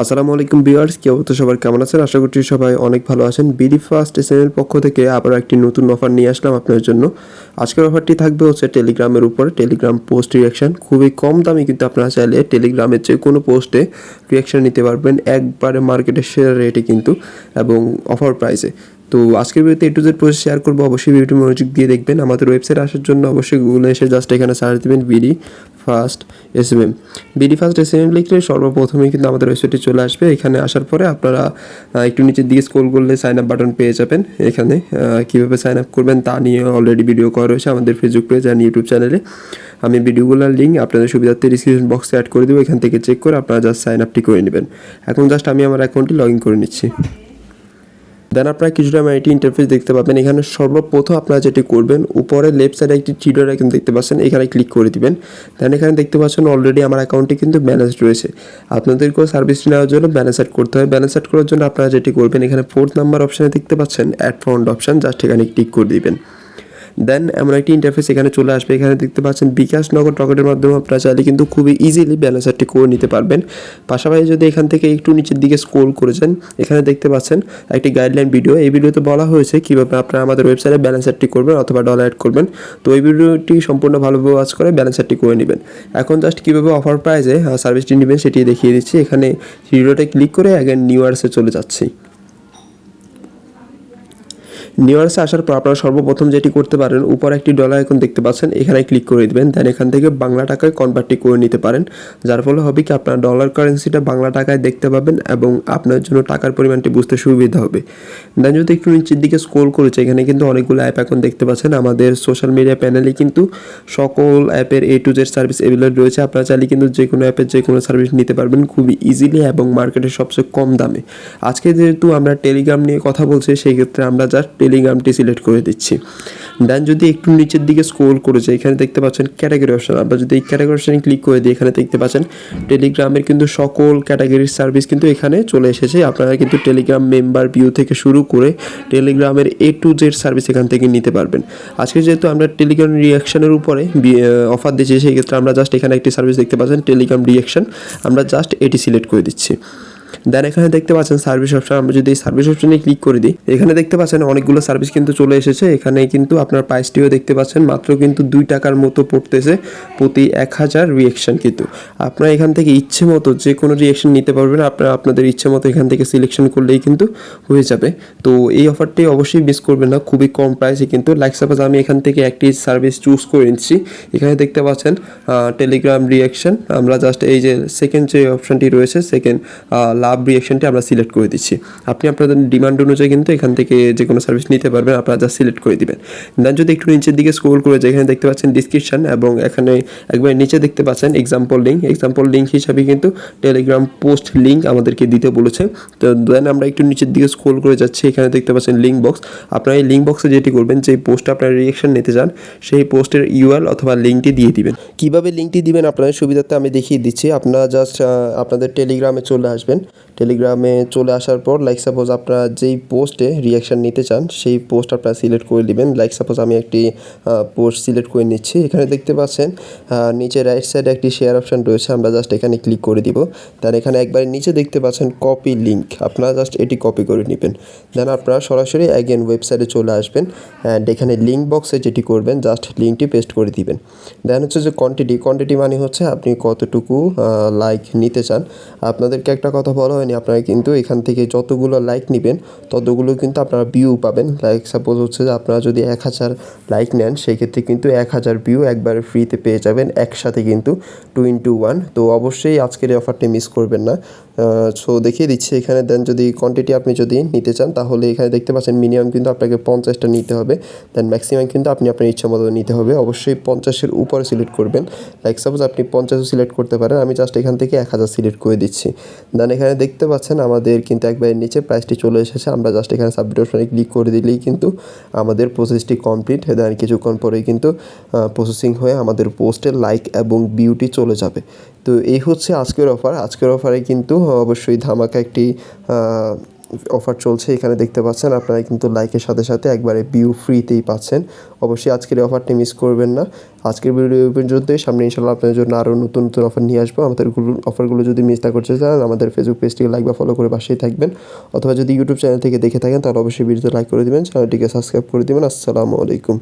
আসসালামু আলাইকুম ভিউয়ার্স, কি অবস্থা সবার, কেমন আছেন? আশা করছি সবাই অনেক ভালো আছেন। বিডি ফার্স্ট চ্যানেল পক্ষ থেকে আবার একটি নতুন অফার নিয়ে আসলাম আপনার জন্য। আজকের অফারটি থাকবে হচ্ছে টেলিগ্রামের উপর, টেলিগ্রাম পোস্ট রিয়াকশন। খুবই কম দামে কিন্তু আপনারা চাইলে টেলিগ্রামের যে কোনো পোস্টে রিয়াকশন নিতে পারবেন, একবারে মার্কেটের সেরা রেটে কিন্তু, এবং অফার প্রাইসে। তো আজকের ভিডিওতে A to Z process share করবো, অবশ্যই ভিডিওটি মনোযোগ দিয়ে দেখবেন। আমাদের ওয়েবসাইটে আসার জন্য অবশ্যই গুগলে এসে জাস্ট এখানে সার্চ দেবেন BD first SMM. BD first SMM লিখলে সর্বপ্রথমেই কিন্তু আমাদের ওয়েবসাইটে চলে আসবে। এখানে আসার পরে আপনারা একটু নিচের দিকে স্ক্রল করলে সাইন আপ বাটন পেয়ে যাবেন। এখানে কীভাবে সাইন আপ করবেন তা নিয়ে অলরেডি ভিডিও করা রয়েছে আমাদের ফেসবুক পেজ আর ইউটিউব চ্যানেলে। আমি ভিডিওগুলোর লিঙ্ক আপনাদের সুবিধার্থে ডিসক্রিপশন বক্সে অ্যাড করে দেবো, এখান থেকে চেক করে আপনারা জাস্ট সাইন আপটি করে নেবেন। এখন জাস্ট আমি আমার অ্যাকাউন্টটি লগ ইন করে নিচ্ছি। দেন আপনারা কিছুটা এটি ইন্টারফেস দেখতে পাবেন। এখানে সর্বপ্রথম আপনারা যেটি করবেন, উপরে লেফট সাইডে একটি থ্রি ডট আইকন দেখতে পাচ্ছেন, এখানে ক্লিক করে দিবেন। দেন এখানে দেখতে পাচ্ছেন অলরেডি আমার অ্যাকাউন্টটি কিন্তু ব্যালেন্সড রয়েছে। আপনাদেরকেও সার্ভিসটি নেওয়ার জন্য ব্যালেন্স অ্যাড করতে হয়। ব্যালেন্স অ্যাড করার জন্য আপনারা যেটি করবেন, এখানে 4th নাম্বার অপশানে দেখতে পাচ্ছেন অ্যাড ফান্ড অপশান, জাস্ট এখানে ক্লিক করে দিবেন। দেন এমন একটি ইন্টারফেস এখানে চলে আসবে। এখানে দেখতে পাচ্ছেন বিকাশ নগদ রকেটের মাধ্যমে আপনারা চাইলে কিন্তু খুবই ইজিলি ব্যালেন্স অ্যাডটি করে নিতে পারবেন। পাশাপাশি যদি এখান থেকে একটু নিচের দিকে স্ক্রল করেছেন, এখানে দেখতে পাচ্ছেন একটি গাইডলাইন ভিডিও। এই ভিডিওতে বলা হয়েছে কীভাবে আপনারা আমাদের ওয়েবসাইটে ব্যালেন্স অ্যাডটি করবেন অথবা ডলার অ্যাড করবেন। তো এই ভিডিওটি সম্পূর্ণ ভালোভাবে ওয়াচ করে ব্যালেন্স অ্যাডটি করে নেবেন। এখন জাস্ট কীভাবে অফার প্রাইসে সার্ভিসটি নেবেন সেটি দেখিয়ে দিচ্ছি। এখানে ভিডিওতে ক্লিক করে অ্যাগেন নিউ ইয়ার্সে চলে যাচ্ছি। নিউ ইয়ার্সে আসার পর আপনারা সর্বপ্রথম যেটি করতে পারেন, উপরে একটি ডলার আইকন দেখতে পাচ্ছেন, এখানে ক্লিক করে দিবেন। দেন এখান থেকে বাংলা টাকায় কনভার্টটি করে নিতে পারেন, যার ফলে হবে কি আপনার ডলার কারেন্সিটা বাংলা টাকায় দেখতে পাবেন এবং আপনার জন্য টাকার পরিমাণটি বুঝতে সুবিধা হবে। দেন যদি একটু নিচের দিকে স্ক্রল করেছে, এখানে কিন্তু অনেকগুলো অ্যাপ এখন দেখতে পাচ্ছেন। আমাদের সোশ্যাল মিডিয়া প্যানেলে কিন্তু সকল অ্যাপের A to Z service available রয়েছে। আপনারা চাইলে কিন্তু যে কোনো অ্যাপের যে কোনো সার্ভিস নিতে পারবেন খুবই ইজিলি এবং মার্কেটের সবচেয়ে কম দামে। আজকে যেহেতু আমরা টেলিগ্রাম নিয়ে কথা বলছি, সেই ক্ষেত্রে আমরা জাস্ট টেলিগ্রামটি সিলেক্ট করে দিচ্ছি। দেন যদি একটু নিচের দিকে স্ক্রল করেছে, এখানে দেখতে পাচ্ছেন ক্যাটাগরি অপশন। আমরা যদি এই ক্যাটাগরি অপশানে ক্লিক করে দিই, এখানে দেখতে পাচ্ছেন টেলিগ্রামের কিন্তু সকল ক্যাটাগরির সার্ভিস কিন্তু এখানে চলে এসেছে। আপনারা কিন্তু টেলিগ্রাম মেম্বার ভিউ থেকে শুরু করে টেলিগ্রামের A to Z সার্ভিস এখান থেকে নিতে পারবেন। আজকে যেহেতু আমরা টেলিগ্রাম রিয়াকশনের উপরে অফার দিচ্ছি, সেই ক্ষেত্রে আমরা জাস্ট এখানে একটি সার্ভিস দেখতে পাচ্ছেন টেলিগ্রাম রিয়াকশন, আমরা জাস্ট এটি সিলেক্ট করে দিচ্ছি। দেন এখানে দেখতে পাচ্ছেন সার্ভিস অপশন। আমরা যদি এই সার্ভিস অপশনে ক্লিক করে দিই, এখানে দেখতে পাচ্ছেন অনেকগুলো সার্ভিস কিন্তু চলে এসেছে। এখানে কিন্তু আপনার প্রাইসটিও দেখতে পাচ্ছেন, মাত্র কিন্তু 2 টাকার মতো পড়তেছে প্রতি 1000 রিয়াকশন। কিন্তু আপনারা এখান থেকে ইচ্ছে মতো যে কোনো রিয়াকশন নিতে পারবেন। আপনারা আপনাদের ইচ্ছে মতো এখান থেকে সিলেকশন করলেই কিন্তু হয়ে যাবে। তো এই অফারটি অবশ্যই মিস করবেন না, খুবই কম প্রাইসে কিন্তু। লাইক সাপোজ আমি এখান থেকে একটি সার্ভিস চুজ করে নিচ্ছি। এখানে দেখতে পাচ্ছেন টেলিগ্রাম রিয়াকশন। আমরা জাস্ট এই যে সেকেন্ড যে অপশানটি রয়েছে, সেকেন্ড লাভ রিয়াকশনটি আমরা সিলেক্ট করে দিচ্ছি। আপনি আপনাদের ডিমান্ড অনুযায়ী কিন্তু এখান থেকে যে কোনো সার্ভিস নিতে পারবেন, আপনারা জাস্ট সিলেক্ট করে দিবেন। দেন যদি একটু নিচের দিকে স্ক্রল করে যায়, এখানে দেখতে পাচ্ছেন ডিসক্রিপশন এবং এখানে একবার নিচে দেখতে পাচ্ছেন এক্সাম্পল লিঙ্ক। এক্সাম্পল লিঙ্ক হিসাবে কিন্তু টেলিগ্রাম পোস্ট লিঙ্ক আমাদেরকে দিতে বলেছে। তো দেন আমরা একটু নিচের দিকে স্ক্রল করে যাচ্ছি, এখানে দেখতে পাচ্ছেন লিঙ্ক বক্স। আপনারা এই লিঙ্ক বক্সে যেটি করবেন, যে পোস্টে আপনারা রিয়াকশন নিতে চান সেই পোস্টের URL অথবা লিঙ্কটি দিয়ে দিবেন। কীভাবে লিঙ্কটি দিবেন আপনাদের সুবিধার্থে আমি দেখিয়ে দিচ্ছি। আপনারা জাস্ট আপনাদের টেলিগ্রামে চলে আসবেন। টেলিগ্রামে চলে আসার পর লাইক সাপোজ আপনারা যেই পোস্টে রিয়াকশান নিতে চান সেই পোস্ট আপনারা সিলেক্ট করে দিবেন। লাইক সাপোজ আমি একটি পোস্ট সিলেক্ট করে নিচ্ছি। এখানে দেখতে পাচ্ছেন নিচে রাইট সাইডে একটি শেয়ার অপশান রয়েছে, আমরা জাস্ট এখানে ক্লিক করে দিব। দেন এখানে একবার নিচে দেখতে পাচ্ছেন কপি লিঙ্ক, আপনারা জাস্ট এটি কপি করে নেবেন। দেন আপনারা সরাসরি অ্যাগেন ওয়েবসাইটে চলে আসবেন অ্যান্ড এখানে লিঙ্ক বক্সে যেটি করবেন, জাস্ট লিঙ্কটি পেস্ট করে দিবেন। দেন হচ্ছে যে কোয়ান্টিটি মানে হচ্ছে আপনি কতটুকু লাইক নিতে চান। আপনাদেরকে একটা কথা বলা হয়নি, আপনারা কিন্তু এখান থেকে যতগুলো লাইক নেবেন ততগুলো কিন্তু আপনারা ভিউ পাবেন। লাইক সাপোজ হচ্ছে যে আপনারা যদি 1000 লাইক নেন, সেই ক্ষেত্রে কিন্তু 1000 ভিউ একবারে ফ্রিতে পেয়ে যাবেন, একসাথে কিন্তু 2 into 1। তো অবশ্যই আজকের এই অফারটি মিস করবেন না। সো দেখিয়ে দিচ্ছি এখানে। দেন যদি কোয়ান্টিটি আপনি যদি নিতে চান, তাহলে এখানে দেখতে পাচ্ছেন মিনিমাম কিন্তু আপনাকে 50টা নিতে হবে। দেন ম্যাক্সিমাম কিন্তু আপনি আপনার ইচ্ছা মতো নিতে হবে। অবশ্যই 50-এর উপরে সিলেক্ট করবেন। লাইক সাপোজ আপনি 50ও সিলেক্ট করতে পারেন, আমি জাস্ট এখান থেকে 1000 সিলেক্ট করে দিচ্ছি। দেন এখানে দেখতে পাচ্ছেন আমাদের কিন্তু একবারের নিচে প্রাইসটি চলে এসেছে। আমরা জাস্ট এখানে সাবমিট অপশনে ক্লিক করে দিলেই কিন্তু আমাদের প্রসেসটি কমপ্লিট। দেন কিছুক্ষণ পরেই কিন্তু প্রসেসিং হয়ে আমাদের পোস্টের লাইক এবং ভিউটি চলে যাবে। তো এই হচ্ছে আজকের অফার। আজকের অফারে কিন্তু অবশ্যই ধামাকা একটি অফার চলছে এখানে দেখতে পাচ্ছেন। আপনারা কিন্তু লাইকের সাথে সাথে একবারে ভিউ ফ্রিতেই পাচ্ছেন। অবশ্যই আজকের এই অফারটি মিস করবেন না। আজকের ভিডিও এই পর্যন্তই। সামনে ইনশাআল্লাহ আপনাদের জন্য আরও নতুন নতুন অফার নিয়ে আসবো। আমাদের অফারগুলো যদি মিস না করতে চান আমাদের ফেসবুক পেজটিকে লাইক বা ফলো করে পাশেই থাকবেন, অথবা যদি ইউটিউব চ্যানেল থেকে দেখে থাকেন তাহলে অবশ্যই ভিডিওতে লাইক করে দিবেন, চ্যানেলটিকে সাবস্ক্রাইব করে দিবেন। আসসালামু আলাইকুম।